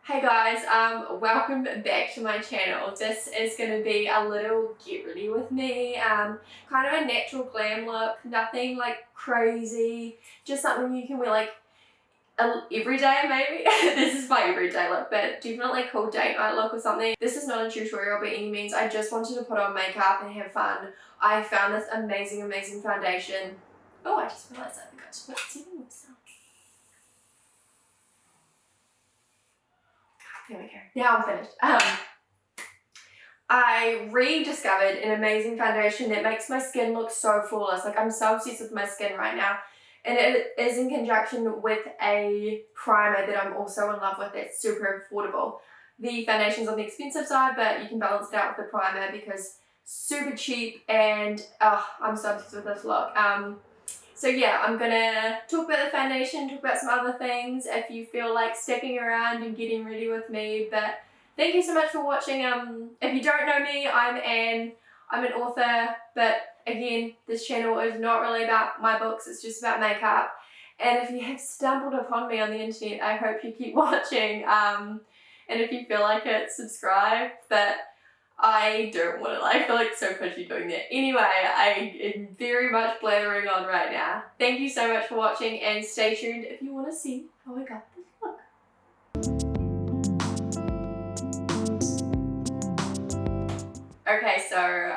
Hey guys, welcome back to my channel. This is going to be a little get ready with me, kind of a natural glam look, nothing like crazy, just something you can wear like every day maybe. This is my everyday look, but definitely cool date night look or something. This is not a tutorial by any means, I just wanted to put on makeup and have fun. I found this amazing foundation. Oh, I just realised I forgot to put setting myself. There we go. Now I'm finished. I rediscovered an amazing foundation that makes my skin look so flawless. Like, I'm so obsessed with my skin right now. And it is in conjunction with a primer that I'm also in love with that's super affordable. The foundation's on the expensive side, but you can balance it out with the primer because super cheap and I'm so obsessed with this look. So yeah, I'm gonna talk about the foundation, talk about some other things if you feel like sticking around and getting ready with me. But thank you so much for watching. If you don't know me, I'm Anne. I'm an author, but again, this channel is not really about my books, it's just about makeup. And if you have stumbled upon me on the internet, I hope you keep watching. And if you feel like it, subscribe. But I don't want to, I feel like so pushy doing that. Anyway, I am very much blathering on right now. Thank you so much for watching and stay tuned if you want to see how I got this look. Okay, so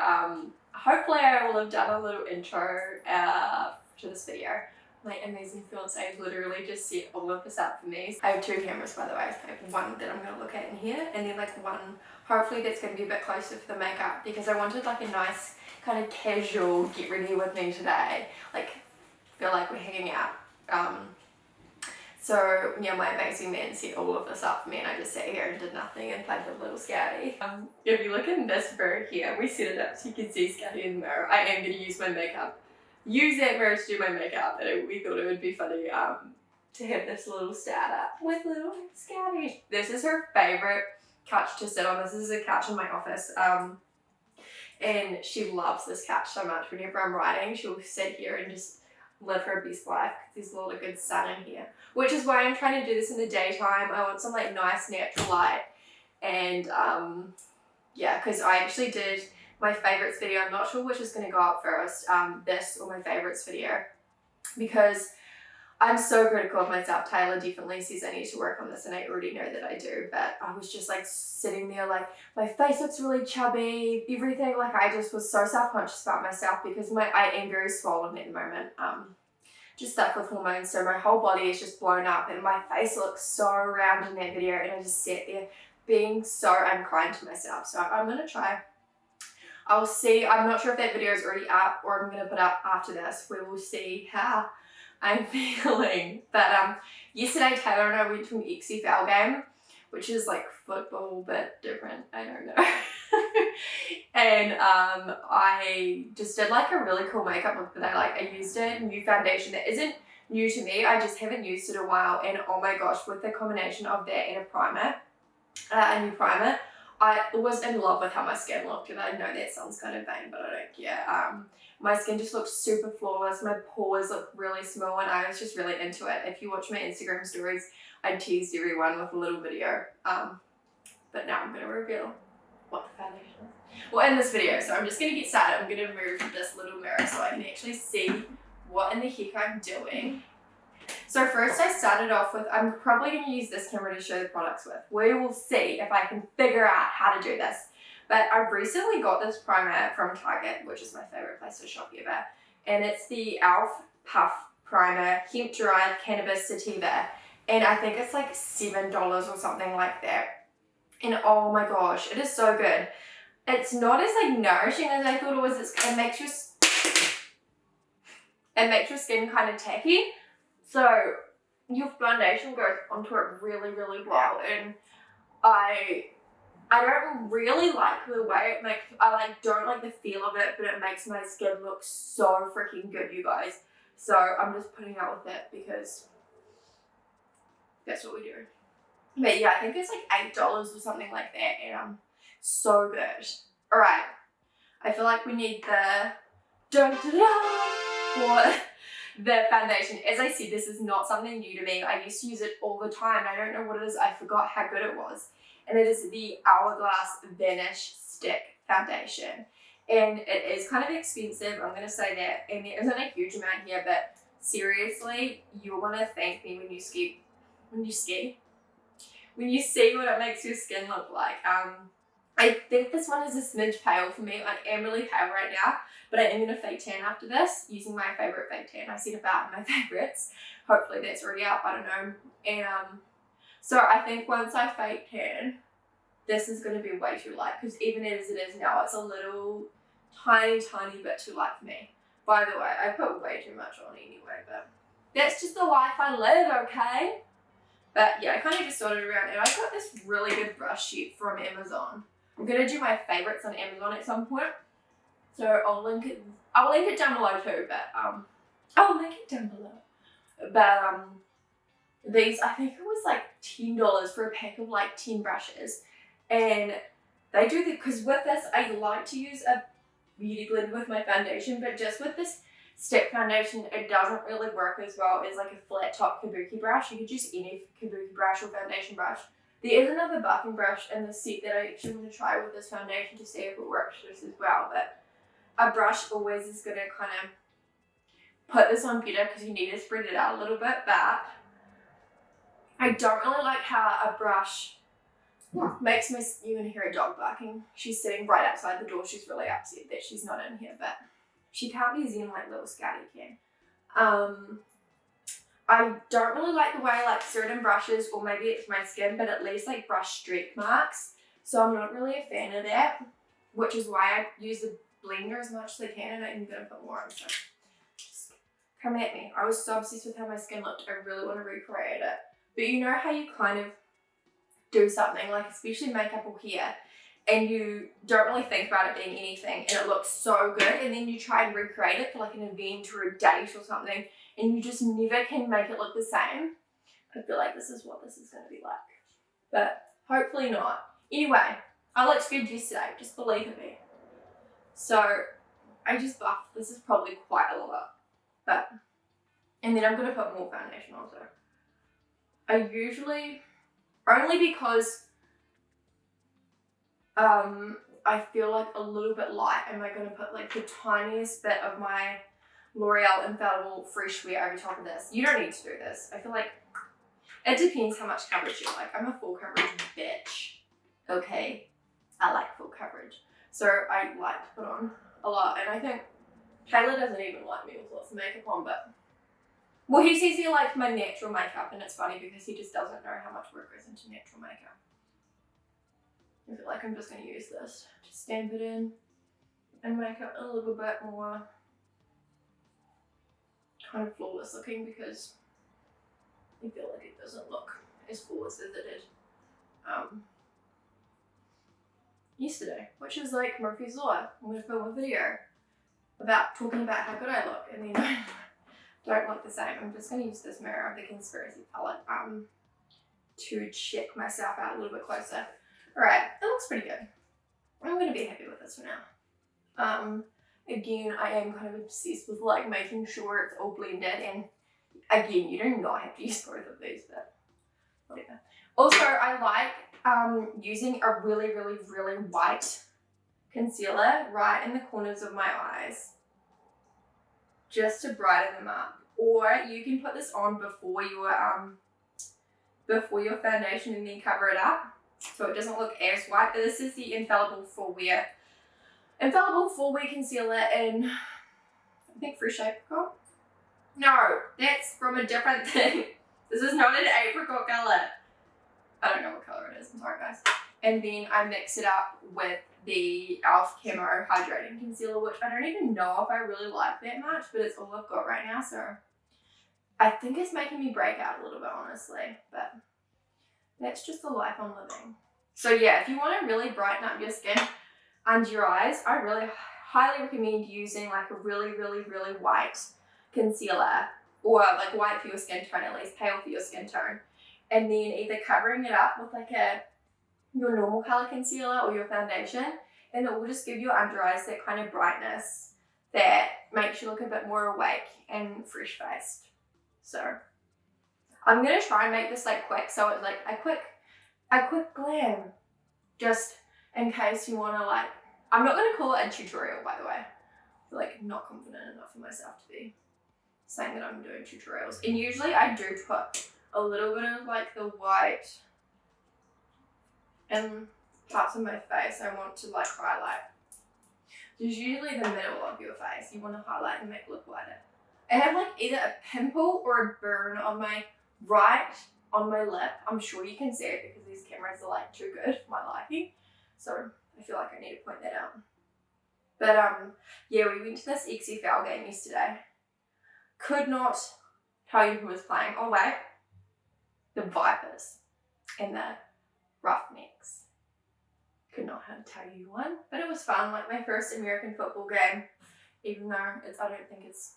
hopefully I will have done a little intro to this video. My amazing fiance literally just set all of this up for me. I have two cameras, by the way. I have one that I'm going to look at in here, and then like one, hopefully that's going to be a bit closer for the makeup, because I wanted like a nice kind of casual get ready with me today. Like, feel like we're hanging out. So yeah, my amazing man set all of this up for me, and I just sat here and did nothing and played with little Scouty. If you look in this mirror here, we set it up so you can see Scouty in the mirror. I am going to use that mirror to do my makeup, and we thought it would be funny to have this little startup with little Scouty. This is her favourite couch to sit on. This is a couch in my office, and she loves this couch so much. Whenever I'm writing, she'll sit here and just live her best life because there's a lot of good sun in here, which is why I'm trying to do this in the daytime. I want some like nice natural light, and yeah, because I actually did my favorites video. I'm not sure which is going to go up first, this or my favorites video, because I'm so critical of myself. Taylor definitely says I need to work on this, and I already know that I do, but I was just like sitting there like, my face looks really chubby, everything. Like, I just was so self-conscious about myself because I am very swollen at the moment, just stuck with hormones, so my whole body is just blown up and my face looks so round in that video, and I just sat there being so unkind to myself. So I'm going to try. I'll see. I'm not sure if that video is already up or I'm going to put up after this. We will see how I'm feeling. But yesterday Taylor and I went to an XFL game, which is like football but different. I don't know. And I just did like a really cool makeup look that I used a new foundation that isn't new to me. I just haven't used it in a while, and oh my gosh, with the combination of that and a primer, a new primer, I was in love with how my skin looked. And I know that sounds kind of vain, but I don't care. My skin just looked super flawless. My pores look really small, and I was just really into it. If you watch my Instagram stories, I teased everyone with a little video. But now I'm going to reveal what the foundation is. Well, in this video, so I'm just going to get started. I'm going to move this little mirror so I can actually see what in the heck I'm doing. So first I started off with, I'm probably going to use this camera to show the products with. We will see if I can figure out how to do this. But I've recently got this primer from Target, which is my favourite place to shop ever. And it's the e.l.f. Puff Primer, Hemp Derived Cannabis Sativa. And I think it's like $7 or something like that. And oh my gosh, it is so good. It's not as like nourishing as I thought it was. It makes your skin kind of tacky. So your foundation goes onto it really, really well, and I don't really like the way it makes, don't like the feel of it, but it makes my skin look so freaking good, you guys. So I'm just putting out with it because that's what we do. But yeah, I think it's like $8 or something like that, and so good. Alright, I feel like we need the dun-dun-dun for the foundation. As I said, this is not something new to me. I used to use it all the time. I don't know what it is. I forgot how good it was. And it is the Hourglass Vanish Stick Foundation. And it is kind of expensive, I'm going to say that. And there isn't a huge amount here, but seriously, you're going to thank me when you see what it makes your skin look like. I think this one is a smidge pale for me. I am really pale right now, but I am going to fake tan after this using my favourite fake tan. I said about my favourites. Hopefully that's already out, I don't know. And so I think once I fake tan, this is going to be way too light, because even as it is now, it's a little tiny bit too light for me. By the way, I put way too much on anyway, but that's just the life I live, okay? But yeah, I kind of just sorted around, and I got this really good brush sheet from Amazon. I'm going to do my favourites on Amazon at some point, so I'll link it down below too, but I'll link it down below. But these, I think it was like $10 for a pack of like 10 brushes, and they do the, because with this I like to use a beauty blender with my foundation, but just with this stick foundation it doesn't really work as well as like a flat top kabuki brush. You could use any kabuki brush or foundation brush. There is another buffing brush in the set that I actually want to try with this foundation to see if it works just as well, but a brush always is going to kind of put this on better because you need to spread it out a little bit. But I don't really like how a brush makes my, you can hear a dog barking. She's sitting right outside the door. She's really upset that she's not in here, but she can't be zen like little Scotty can. I don't really like the way like certain brushes, or maybe it's my skin, but it leaves like brush streak marks. So I'm not really a fan of that, which is why I use the blender as much as I can, and I'm going to put more on, so just come at me. I was so obsessed with how my skin looked. I really want to recreate it. But you know how you kind of do something, like especially makeup or hair, and you don't really think about it being anything, and it looks so good, and then you try and recreate it for like an event or a date or something, and you just never can make it look the same. I feel like this is what this is going to be like, but hopefully not. Anyway, I looked good yesterday, just believe in me. So I just buffed. This is probably quite a lot, but, and then I'm going to put more foundation also. I usually, only because I feel like a little bit light, am I going to put like the tiniest bit of my L'Oreal Infallible Fresh Wear over top of this. You don't need to do this. I feel like it depends how much coverage you like. I'm a full coverage bitch. Okay, I like full coverage. So I like to put on a lot, and I think Taylor doesn't even like me with lots of makeup on, but well, he says he likes my natural makeup, and it's funny because he just doesn't know how much work goes into natural makeup. I feel like I'm just going to use this to stamp it in and make it a little bit more kind of flawless looking, because I feel like it doesn't look as flawless as it did yesterday, which is like Murphy's Law. I'm going to film a video about talking about how good I look, and then I don't look the same. I'm just going to use this mirror, the Conspiracy palette, to check myself out a little bit closer. Alright, it looks pretty good. I'm going to be happy with this for now. Again, I am kind of obsessed with like making sure it's all blended, and again, you do not have to use both of these, but whatever. Also, I like using a really white concealer right in the corners of my eyes just to brighten them up. Or you can put this on before your foundation and then cover it up so it doesn't look as white. But this is the Infallible 4-Wear concealer in, I think, Fresh Apricot. No, that's from a different thing. This is not an apricot color. I don't know what color it is, I'm sorry guys. And then I mix it up with the e.l.f. Camo Hydrating Concealer, which I don't even know if I really like that much, but it's all I've got right now, so I think it's making me break out a little bit, honestly, but that's just the life I'm living. So yeah, if you want to really brighten up your skin under your eyes, I really highly recommend using like a really white concealer, or like white for your skin tone, at least pale for your skin tone, and then either covering it up with like your normal color concealer or your foundation, and it will just give your under eyes that kind of brightness that makes you look a bit more awake and fresh faced. So I'm gonna try and make this like quick, so it's like a quick glam, just in case you wanna like, I'm not gonna call it a tutorial, by the way. I feel like not confident enough in myself to be saying that I'm doing tutorials. And usually I do put a little bit of like the white in parts of my face I want to like highlight. There's usually the middle of your face you want to highlight and make it look lighter. I have like either a pimple or a burn on my lip. I'm sure you can see it because these cameras are like too good for my liking. So I feel like I need to point that out. But yeah, we went to this XFL game yesterday. Could not tell you who was playing. Oh wait, the Vipers and the Roughnecks. Could not tell you one, but it was fun. Like my first American football game, even though I don't think it's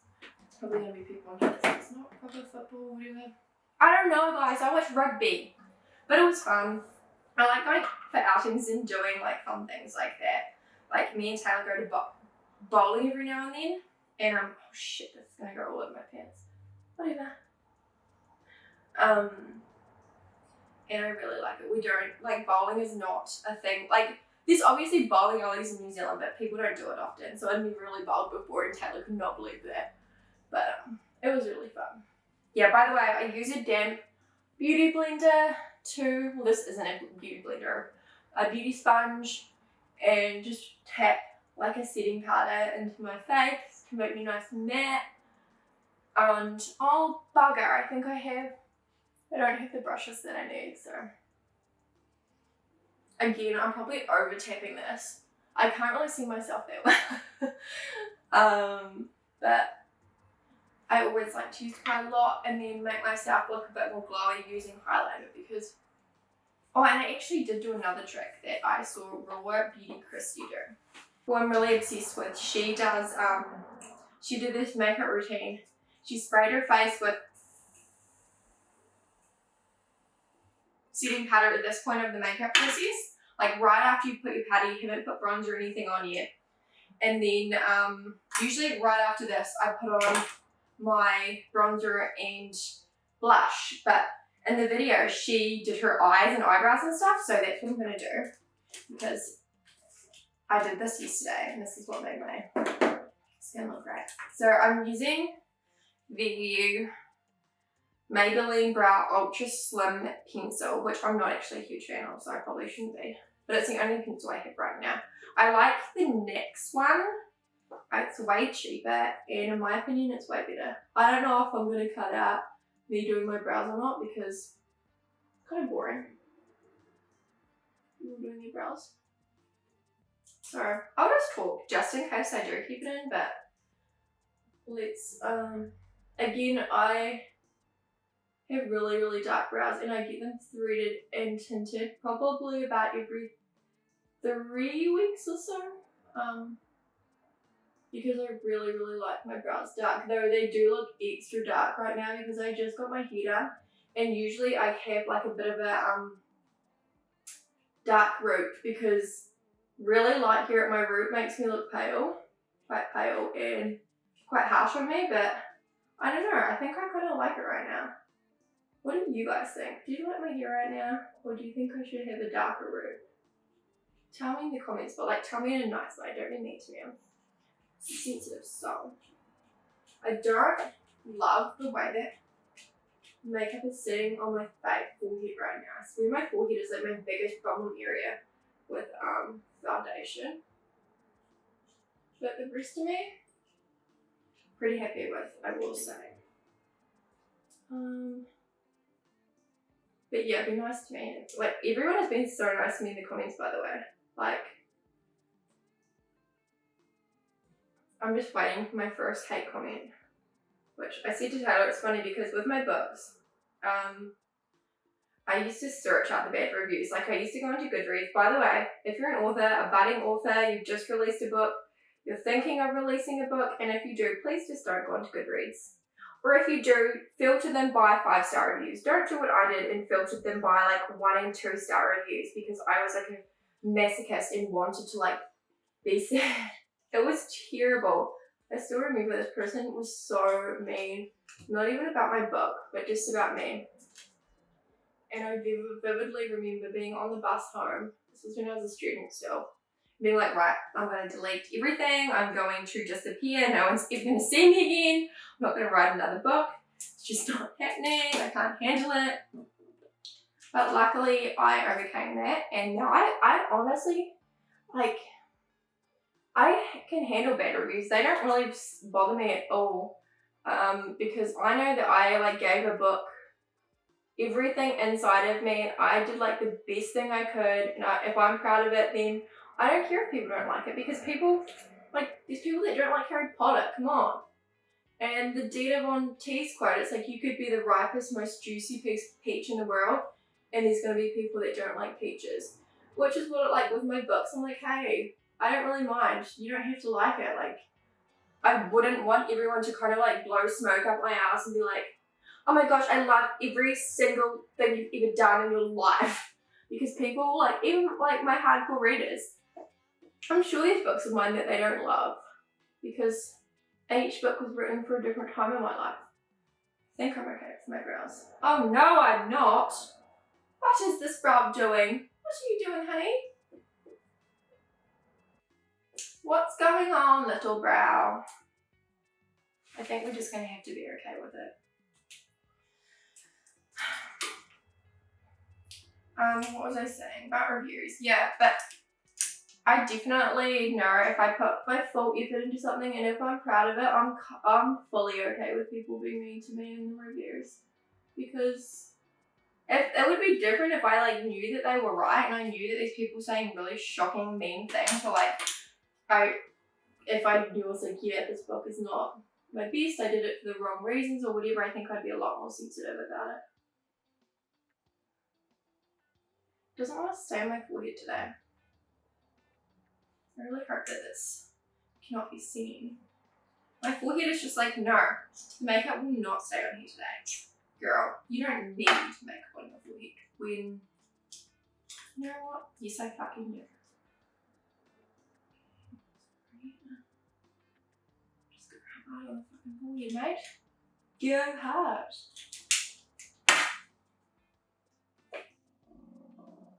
probably gonna be people on here that say it's not proper football, whatever. I don't know, guys. I watch rugby, but it was fun. I like going for outings and doing like fun things like that. Like me and Taylor go to bowling every now and then, and oh shit, this is gonna go all over my pants. Whatever. And I really like it. We don't, like, bowling is not a thing. Like, there's obviously bowling alleys in New Zealand, but people don't do it often. So I'd never really bowled before, and Taylor could not believe that. But it was really fun. Yeah, by the way, I use a damp beauty blender to, well, this isn't a beauty blender, a beauty sponge, and just tap like a setting powder into my face to make me nice and matte. And oh bugger, I think I don't have the brushes that I need, so. Again, I'm probably over tapping this. I can't really see myself that well. But I always like to use quite a lot and then make myself look a bit more glowy using highlighter because, oh, and I actually did do another trick that I saw Raw Beauty Christy do, who I'm really obsessed with. She does, she did this makeup routine. She sprayed her face with setting powder at this point of the makeup process, like right after you put your powder, you haven't put bronzer or anything on yet. And then usually right after this, I put on my bronzer and blush. But in the video, she did her eyes and eyebrows and stuff, so that's what I'm gonna do because I did this yesterday and this is what made my skin look great. So I'm using the Maybelline Brow Ultra Slim Pencil, which I'm not actually a huge fan of, so I probably shouldn't be. But it's the only pencil I have right now. I like the NYX one. It's way cheaper, and in my opinion, it's way better. I don't know if I'm going to cut out me doing my brows or not, because it's kind of boring. You're doing your brows. So, I'll just talk, just in case I do keep it in, but let's, again, I have really, really dark brows and I get them threaded and tinted probably about every 3 weeks or so. Because I really, really like my brows dark, though they do look extra dark right now because I just got my hair done. And usually I have like a bit of a dark root because really light hair at my root makes me look pale, quite pale and quite harsh on me, but I don't know, I think I kind of like it right now. What do you guys think? Do you like my hair right now? Or do you think I should have a darker root? Tell me in the comments, but like tell me in a nice way, don't be mean to me. I'm sensitive soul. I don't love the way that makeup is sitting on my forehead right now. I swear my forehead is like my biggest problem area with foundation. But the rest of me, pretty happy with, I will say. But yeah, be nice to me. Like, everyone has been so nice to me in the comments, by the way. Like, I'm just waiting for my first hate comment. Which I said to Taylor, it's funny because with my books, I used to search out the bad reviews. Like, I used to go into Goodreads. By the way, if you're an author, a budding author, you've just released a book, you're thinking of releasing a book, and if you do, please just don't go into Goodreads. Or if you do, filter them by 5-star reviews. Don't do what I did and filtered them by like 1 and 2-star reviews because I was like a masochist and wanted to like be sad. It was terrible. I still remember this person was so mean. Not even about my book, but just about me. And I vividly remember being on the bus home. This was when I was a student still. Being like, right, I'm going to delete everything. I'm going to disappear. No one's ever going to see me again. I'm not going to write another book. It's just not happening. I can't handle it. But luckily, I overcame that. And now I honestly, like, I can handle bad reviews. They don't really bother me at all. Because I know that I, like, gave a book everything inside of me. I did, like, the best thing I could. And if I'm proud of it, then I don't care if people don't like it, because people, like, there's people that don't like Harry Potter, come on. And the Dita Von Teese quote, it's like, you could be the ripest, most juicy peach in the world, and there's going to be people that don't like peaches. Which is what, like, with my books, I'm like, hey, I don't really mind. You don't have to like it. Like, I wouldn't want everyone to kind of, like, blow smoke up my ass and be like, oh my gosh, I love every single thing you've ever done in your life. Because people, like, even, like, my hardcore readers, I'm sure there's books of mine that they don't love, because each book was written for a different time in my life. I think I'm okay with my brows. Oh no, I'm not. What is this brow doing? What are you doing, honey? What's going on, little brow? I think we're just going to have to be okay with it. What was I saying about reviews? Yeah, but I definitely know if I put my full effort into something, and if I'm proud of it, I'm fully okay with people being mean to me in the reviews. Because it would be different if I, like, knew that they were right, and I knew that these people saying really shocking, mean things, or, like, if I knew I was like, yeah, this book is not my best, I did it for the wrong reasons or whatever, I think I'd be a lot more sensitive about it. Doesn't want to stay on my forehead today. I really hope that this cannot be seen. My forehead is just like, no, makeup will not stay on here today. Girl, you don't need makeup on your forehead when, you know what? Yes, I fucking do. Just go hard on the fucking forehead, mate. Go hard.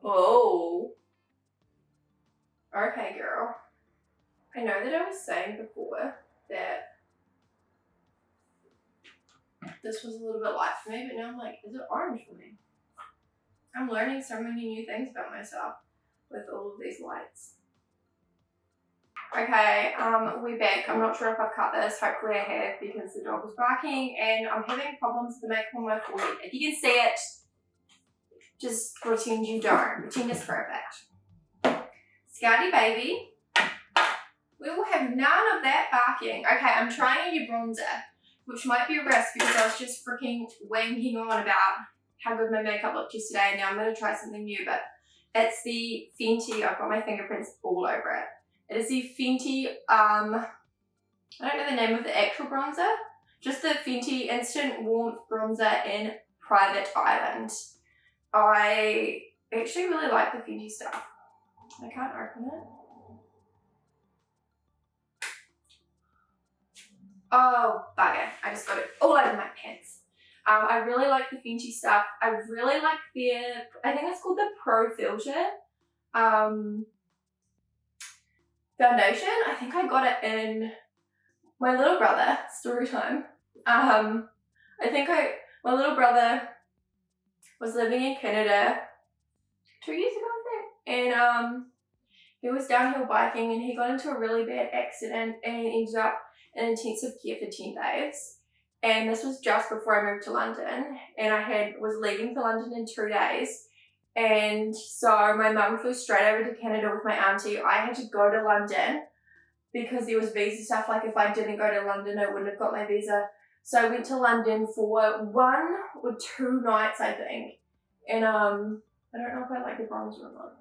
Oh. Okay, girl. I know that I was saying before that this was a little bit light for me, but now I'm like, is it orange for me? I'm learning so many new things about myself with all of these lights. Okay, we're back. I'm not sure if I've cut this. Hopefully I have, because the dog was barking and I'm having problems with the makeup on my forehead. If you can see it, just pretend you don't. Pretend it's perfect. Scouty baby. We will have none of that barking. Okay, I'm trying a new bronzer, which might be a risk because I was just freaking wanking on about how good my makeup looked yesterday, and now I'm going to try something new, but it's the Fenty. I've got my fingerprints all over it. It is the Fenty, I don't know the name of the actual bronzer, just the Fenty Instant Warmth Bronzer in Private Island. I actually really like the Fenty stuff. I can't open it. Oh, bugger. I just got it all over my pants. I really like the Fenty stuff. I really like their, I think it's called the Pro Filter foundation. I think I got it in my little brother, story time. My little brother was living in Canada 2 years ago, I think. And he was downhill biking and he got into a really bad accident and ended up in intensive care for 10 days. And this was just before I moved to London, and I was leaving for London in 2 days. And so my mum flew straight over to Canada with my auntie. I had to go to London because there was visa stuff. Like, if I didn't go to London, I wouldn't have got my visa. So I went to London for 1 or 2 nights, I think. And I don't know if I like the bronzer or not.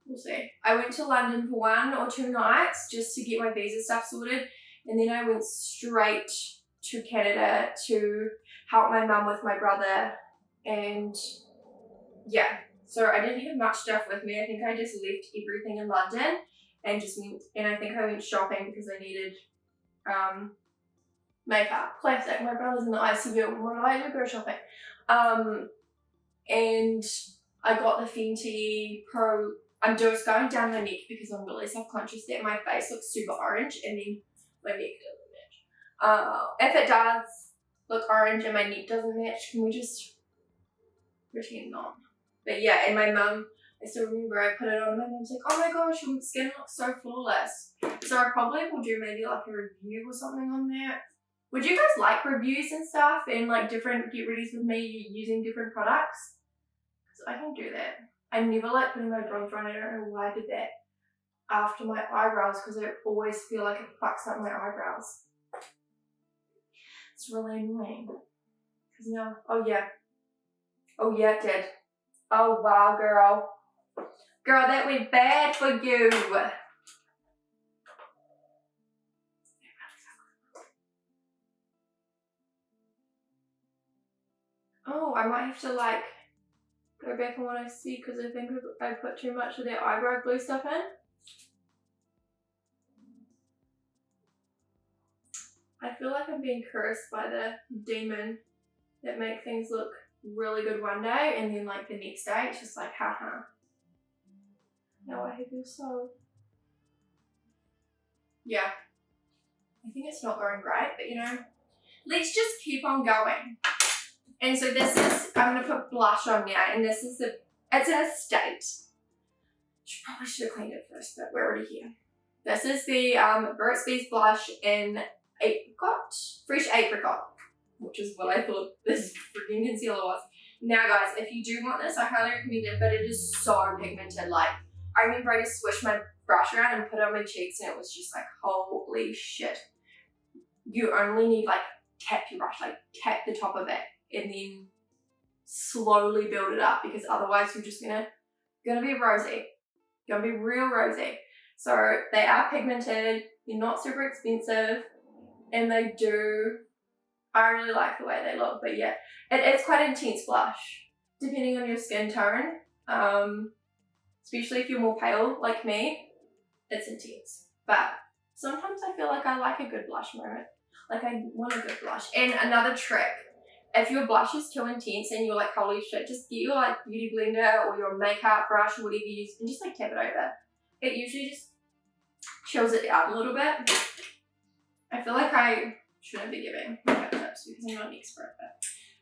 We'll see. I went to London for 1 or 2 nights just to get my visa stuff sorted. And then I went straight to Canada to help my mum with my brother. And yeah, so I didn't have much stuff with me. I think I just left everything in London. and just went, and I think I went shopping because I needed makeup. Classic. My brother's in the ICU. What do I do? Go shopping. And I got the Fenty Pro. I'm just going down my neck because I'm really self-conscious that my face looks super orange and then my neck doesn't match. If it does look orange and my neck doesn't match, can we just pretend not? But yeah, and my mum, I still remember I put it on and my mum's like, oh my gosh, your skin looks so flawless. So I probably will do maybe like a review or something on that. Would you guys like reviews and stuff and like different get readies with me using different products? Because I can do that. I never like putting my bronzer on. I don't know why I did that after my eyebrows because I always feel like it fucks up my eyebrows. It's really annoying. Because now, oh yeah, it did. Oh wow, girl. Girl, that went bad for you. Oh, I might have to like go back on what I see because I think I put too much of that eyebrow glue stuff in. I feel like I'm being cursed by the demon that make things look really good one day and then like the next day it's just like haha. Now I feel so. Yeah. I think it's not going great, but you know, let's just keep on going. And so this is, I'm going to put blush on now, and this is it's in a state. Probably should have cleaned it first, but we're already here. This is the Burt's Bees blush in apricot, fresh apricot, which is what I thought this freaking concealer was. Now guys, if you do want this, I highly recommend it, but it is so pigmented. Like, I remember I just swished my brush around and put it on my cheeks, and it was just like, holy shit. You only need like, tap your brush, like tap the top of it, and then slowly build it up, because otherwise you're just gonna be rosy. Gonna be real rosy. So they are pigmented, they're not super expensive, and they do, I really like the way they look, but yeah, it's quite an intense blush, depending on your skin tone, especially if you're more pale like me, it's intense. But sometimes I feel like I like a good blush moment, like I want a good blush. And another trick, if your blush is too intense and you're like, holy shit, just get your like beauty blender or your makeup brush or whatever you use and just like tap it over. It usually just chills it out a little bit. I feel like I shouldn't be giving makeup tips because I'm not an expert.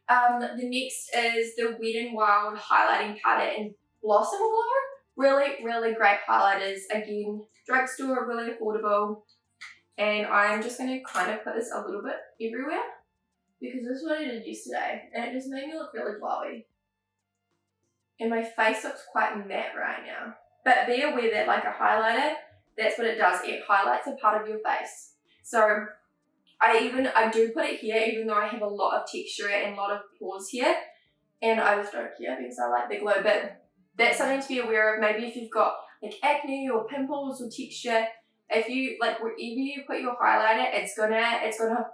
But the next is the Wet n Wild highlighting powder in Blossom Glow. Really, really great highlighters. Again, drugstore, really affordable. And I'm just going to kind of put this a little bit everywhere, because this is what I did yesterday, and it just made me look really glowy. And my face looks quite matte right now. But be aware that like a highlighter, that's what it does. It highlights a part of your face. So I do put it here, even though I have a lot of texture and a lot of pores here. And I just don't care because I like the glow. But that's something to be aware of. Maybe if you've got like acne or pimples or texture, if you like wherever you put your highlighter, it's gonna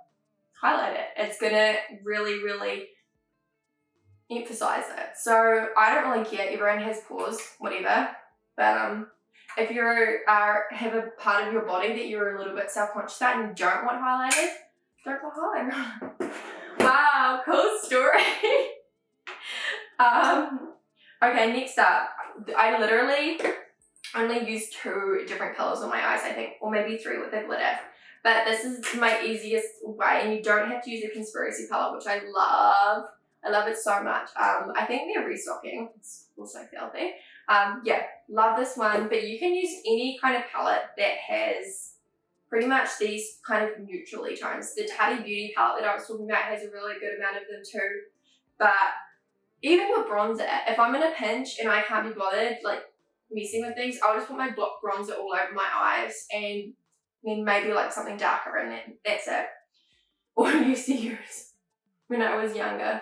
highlight it. It's gonna really, really emphasize it. So I don't really care. Everyone has pores, whatever. But if you have a part of your body that you're a little bit self-conscious about and you don't want highlighted, don't put highlighter. Wow, cool story. Okay, next up, I literally only use 2 different colors on my eyes, I think, or maybe 3 with the glitter. But this is my easiest way, and you don't have to use a conspiracy palette, which I love. I love it so much. I think they're restocking. It's also filthy. Yeah, love this one. But you can use any kind of palette that has pretty much these kind of neutrally tones. The Tati Beauty palette that I was talking about has a really good amount of them too. But even with bronzer, if I'm in a pinch and I can't be bothered like messing with things, I'll just put my bronzer all over my eyes and then maybe like something darker, and then that's it. Or I used to use when I was younger.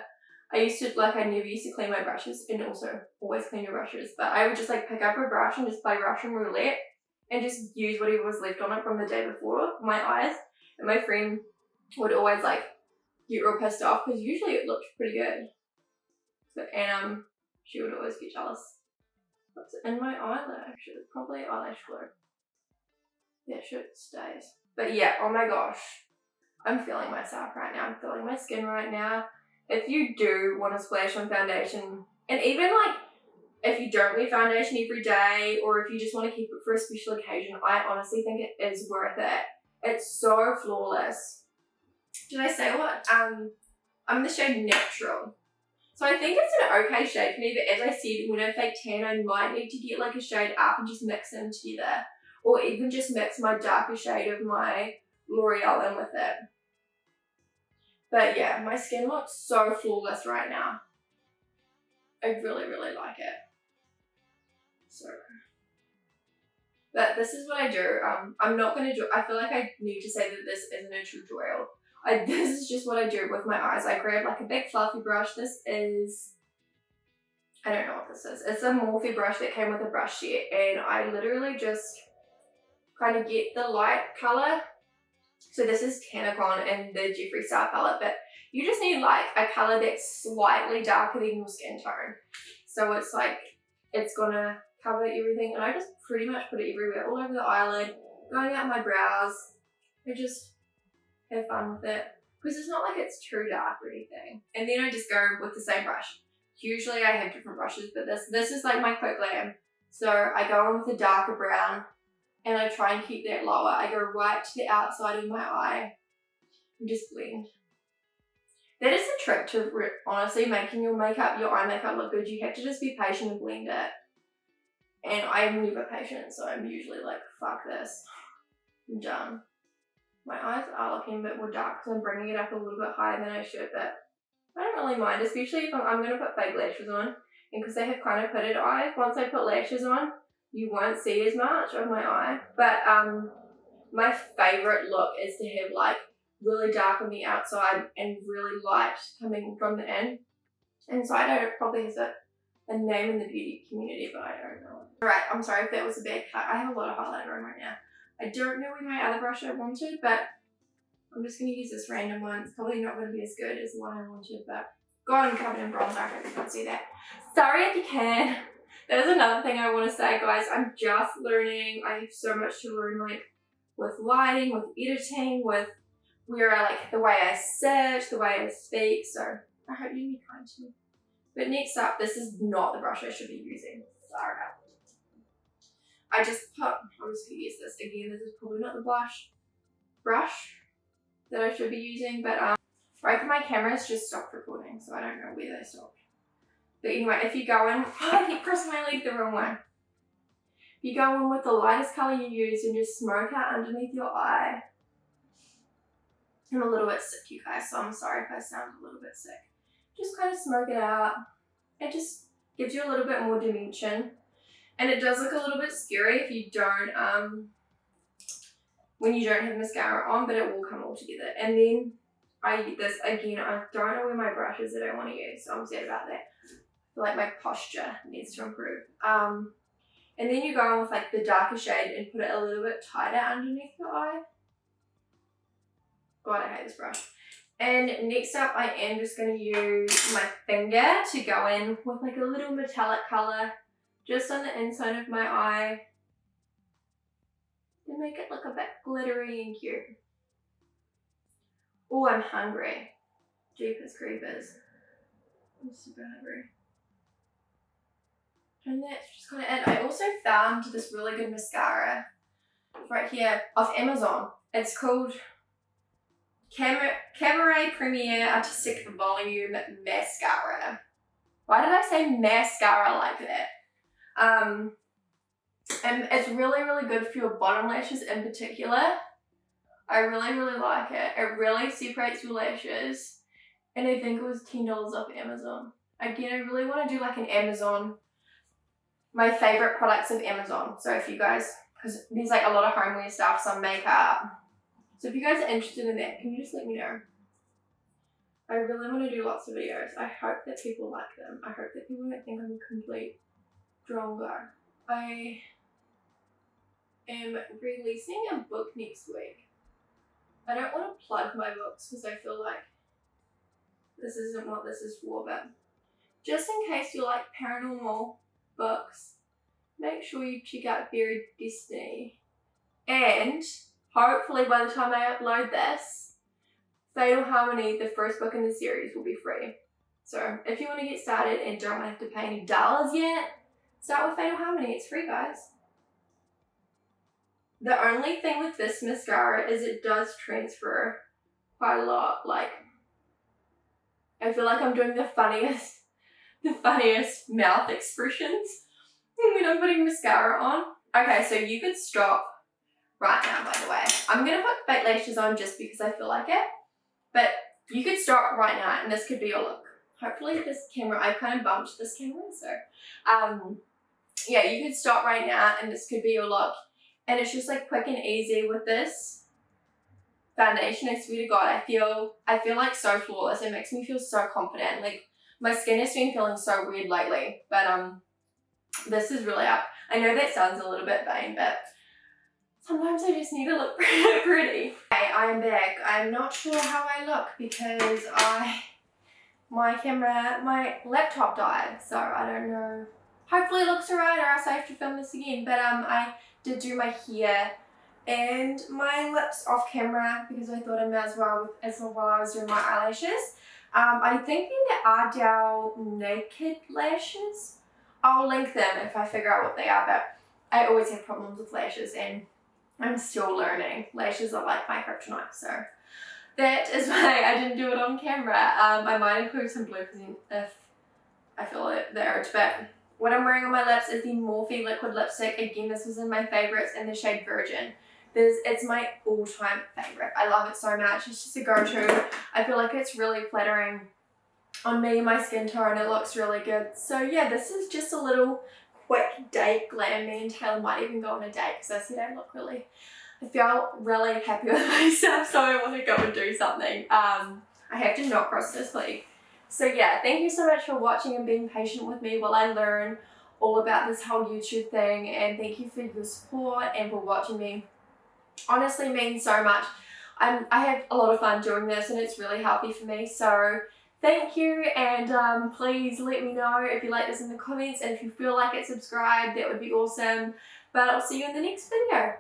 I never used to clean my brushes, and also always clean your brushes, but I would just like pick up a brush and just play Russian roulette and just use whatever was left on it from the day before my eyes. And my friend would always like get real pissed off because usually it looked pretty good. So, and she would always get jealous. What's in my eyelash? It's probably eyelash glue. That shit stays. But yeah, oh my gosh. I'm feeling myself right now. I'm feeling my skin right now. If you do want to splash on foundation, and even like if you don't wear foundation every day, or if you just want to keep it for a special occasion, I honestly think it is worth it. It's so flawless. Did I say what? I'm the shade Natural. So I think it's an okay shade for me, but as I said, when I fake tan, I might need to get like a shade up and just mix them together. Or even just mix my darker shade of my L'Oreal in with it. But yeah, my skin looks so flawless right now. I really, really like it. So, but this is what I do. I'm not going to do, I feel like I need to say that this isn't a tutorial. This is just what I do with my eyes. I grab like a big fluffy brush. This is, I don't know what this is. It's a Morphe brush that came with a brush set, and I literally just kind of get the light color. So this is Tanacon in the Jeffree Star palette, but you just need like a color that's slightly darker than your skin tone. So it's like, it's gonna cover everything, and I just pretty much put it everywhere, all over the eyelid, going out my brows. I just have fun with it, because it's not like it's too dark or anything. And then I just go with the same brush. Usually I have different brushes, but this is like my Glam. So I go in with a darker brown, and I try and keep that lower. I go right to the outside of my eye and just blend. That is the trick to honestly making your eye makeup look good. You have to just be patient and blend it. And I'm never patient, so I'm usually like, fuck this, I'm done. My eyes are looking a bit more dark because I'm bringing it up a little bit higher than I should, but I don't really mind, especially if I'm going to put fake lashes on. And because I have kind of hooded eyes, once I put lashes on, you won't see as much of my eye. But my favourite look is to have like really dark on the outside and really light coming from the inside. I don't probably has a name in the beauty community, but I don't know. Alright, I'm sorry if that was a bad cut. I have a lot of highlighter on right now. I don't know where my other brush I wanted, but I'm just going to use this random one. It's probably not going to be as good as the one I wanted, but God, I'm covered in bronzer. I hope you can't see that. Sorry if you can. There's another thing I want to say, guys. I'm just learning. I have so much to learn, like with lighting, with editing, with where I like the way I sit, the way I speak. So I hope you be kind to me. But next up, this is not the brush I should be using. Sorry. I'm just going to use this again. This is probably not the brush that I should be using, but right, my camera's just stopped recording, so I don't know where they stopped. But anyway, if you go in, I keep pressing my leg the wrong way. If you go in with the lightest color you use and just smoke out underneath your eye. I'm a little bit sick, you guys, so I'm sorry if I sound a little bit sick. Just kind of smoke it out. It just gives you a little bit more dimension. And it does look a little bit scary if you don't, when you don't have mascara on, but it will come all together. And then I use this again. I don't know where my brush is that I want to use, so I'm sad about that. I feel like my posture needs to improve. And then you go on with like the darker shade and put it a little bit tighter underneath your eye. God, I hate this brush. And next up, I am just going to use my finger to go in with like a little metallic color just on the inside of my eye to make it look a bit glittery and cute. Oh, I'm hungry. Jeepers creepers. I'm super hungry. And that's just kind of it. I also found this really good mascara right here off Amazon. It's called Cabaret Premier Artistic Volume Mascara. Why did I say mascara like that? And it's really, really good for your bottom lashes in particular. I really, really like it. It really separates your lashes. And I think it was $10 off Amazon. Again, I really want to do like an Amazon, my favorite products of Amazon. So if you guys, because there's like a lot of homeware stuff, some makeup. So if you guys are interested in that, can you just let me know? I really want to do lots of videos. I hope that people like them. I hope that people don't think I'm a complete drongo. I am releasing a book next week. I don't want to plug my books because I feel like this isn't what this is for, but just in case you like paranormal books, make sure you check out Buried Destiny. And hopefully by the time I upload this, Fatal Harmony, the first book in the series, will be free. So if you want to get started and don't want to have to pay any dollars yet, start with Fatal Harmony. It's free, guys. The only thing with this mascara is it does transfer quite a lot. Like, I feel like I'm doing the funniest mouth expressions when I'm putting mascara on. Okay, so you could stop right now, by the way. I'm going to put fake lashes on just because I feel like it. But you could start right now and this could be your look. Hopefully this camera, I kind of bumped this camera, so yeah, you could start right now and this could be your look. And it's just like quick and easy with this foundation. I swear to God, I feel like so flawless. It makes me feel so confident. Like, my skin has been feeling so weird lately, but this is really up. I know that sounds a little bit vain, but sometimes I just need to look pretty. Okay, I'm back. I'm not sure how I look because my laptop died, so I don't know. Hopefully it looks alright, or else I have to film this again. But I did do my hair and my lips off camera because I thought I might as well while I was doing my eyelashes. I think they're the Ardell Naked Lashes. I'll link them if I figure out what they are, but I always have problems with lashes and I'm still learning. Lashes are like my kryptonite, so that is why I didn't do it on camera. I might include some bloopers if I feel the urge, but what I'm wearing on my lips is the Morphe liquid lipstick. Again, this was in my favorites in the shade Virgin. It's my all-time favorite. I love it so much. It's just a go-to. I feel like it's really flattering on me, my skin tone. It looks really good. So yeah, this is just a little quick date glam. Me and Taylor might even go on a date because I said I feel really happy with myself, so I want to go and do something. I have to not cross this week. So yeah, thank you so much for watching and being patient with me while I learn all about this whole YouTube thing, and thank you for your support and for watching me. Honestly means so much. I have a lot of fun doing this and it's really healthy for me, so thank you, and please let me know if you like this in the comments, and if you feel like it, subscribe. That would be awesome. But I'll see you in the next video.